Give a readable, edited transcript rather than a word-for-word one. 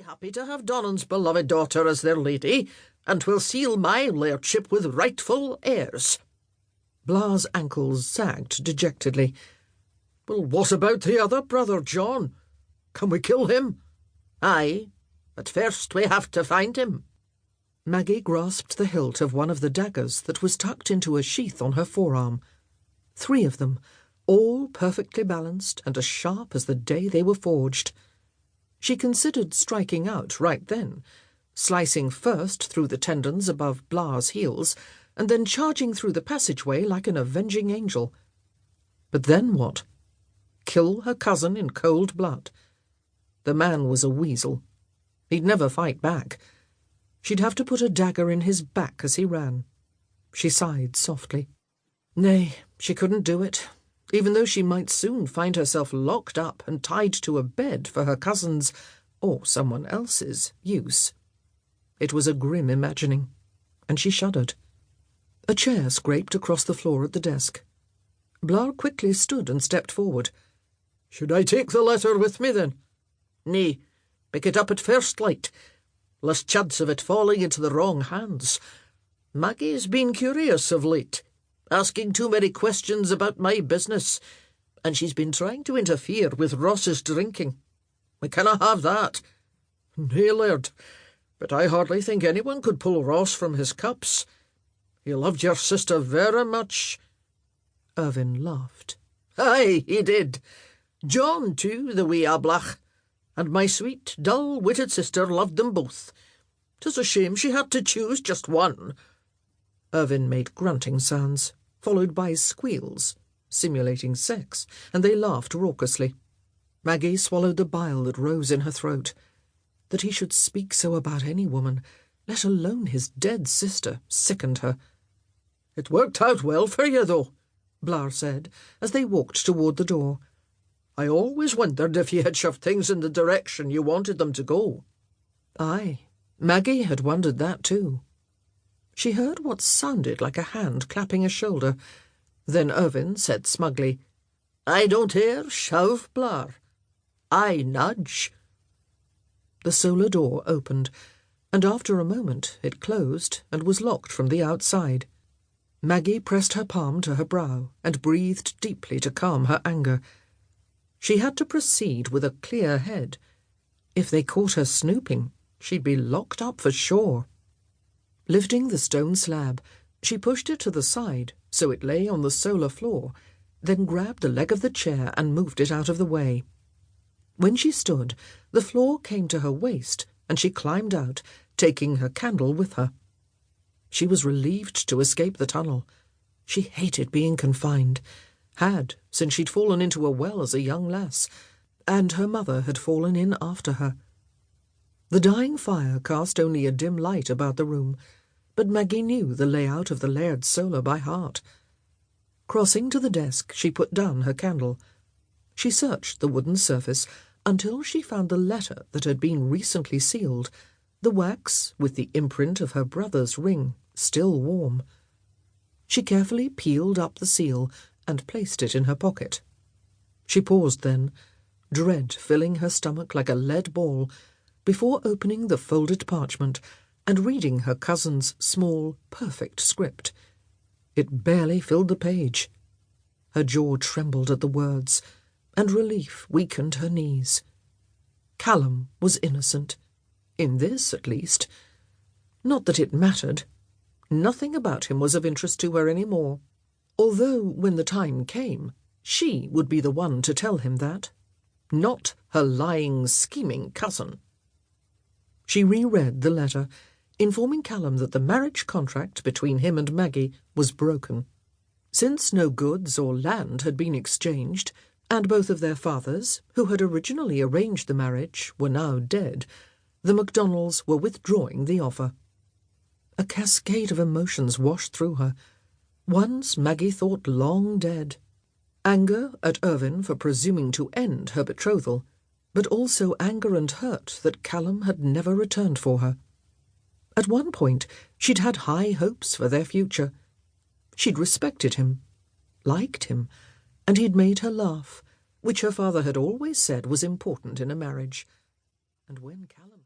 happy to have Donnan's beloved daughter as their lady, and 'twill seal my lairdship with rightful heirs." Blar's ankles sagged dejectedly. "Well, what about the other brother, John? Can we kill him?" "Aye, but first we have to find him." Maggie grasped the hilt of one of the daggers that was tucked into a sheath on her forearm. 3 of them, all perfectly balanced and as sharp as the day they were forged. She considered striking out right then, slicing first through the tendons above Blar's heels, and then charging through the passageway like an avenging angel. But then what? Kill her cousin in cold blood? The man was a weasel. He'd never fight back. She'd have to put a dagger in his back as he ran. She sighed softly. Nay, she couldn't do it, even though she might soon find herself locked up and tied to a bed for her cousin's, or someone else's, use. It was a grim imagining, and she shuddered. A chair scraped across the floor at the desk. Blar quickly stood and stepped forward. "Should I take the letter with me, then?" "Nay, pick it up at first light. Less chance of it falling into the wrong hands. Maggie's been curious of late, asking too many questions about my business, and she's been trying to interfere with Ross's drinking. We cannot have that." "Nay, Laird, but I hardly think anyone could pull Ross from his cups. He loved your sister very much." Irvin laughed. "Aye, he did. John, too, the wee ablach. And my sweet, dull-witted sister loved them both. 'Tis a shame she had to choose just one." Irvin made grunting sounds, followed by squeals, simulating sex, and they laughed raucously. Maggie swallowed the bile that rose in her throat. That he should speak so about any woman, let alone his dead sister, sickened her. "It worked out well for you, though," Blar said, as they walked toward the door. "I always wondered if you had shoved things in the direction you wanted them to go." Aye, Maggie had wondered that too. She heard what sounded like a hand clapping a shoulder. Then Irvin said smugly, "I don't hear shove, Blar. I nudge." The solar door opened, and after a moment it closed and was locked from the outside. Maggie pressed her palm to her brow and breathed deeply to calm her anger. She had to proceed with a clear head. If they caught her snooping, she'd be locked up for sure. Lifting the stone slab, she pushed it to the side so it lay on the solar floor, then grabbed the leg of the chair and moved it out of the way. When she stood, the floor came to her waist, and she climbed out, taking her candle with her. She was relieved to escape the tunnel. She hated being confined, had since she'd fallen into a well as a young lass, and her mother had fallen in after her. The dying fire cast only a dim light about the room, but Maggie knew the layout of the Laird's solar by heart. Crossing to the desk, she put down her candle. She searched the wooden surface until she found the letter that had been recently sealed, the wax with the imprint of her brother's ring still warm. She carefully peeled up the seal and placed it in her pocket. She paused then, dread filling her stomach like a lead ball, before opening the folded parchment and reading her cousin's small, perfect script. It barely filled the page. Her jaw trembled at the words, and relief weakened her knees. Callum was innocent, in this at least. Not that it mattered. Nothing about him was of interest to her any more, although when the time came, she would be the one to tell him that, not her lying, scheming cousin. She reread the letter, informing Callum that the marriage contract between him and Maggie was broken. Since no goods or land had been exchanged, and both of their fathers, who had originally arranged the marriage, were now dead, the MacDonnells were withdrawing the offer. A cascade of emotions washed through her. Ones Maggie thought long dead. Anger at Irvin for presuming to end her betrothal, but also anger and hurt that Callum had never returned for her. At one point, she'd had high hopes for their future. She'd respected him, liked him, and he'd made her laugh, which her father had always said was important in a marriage. And when Callum...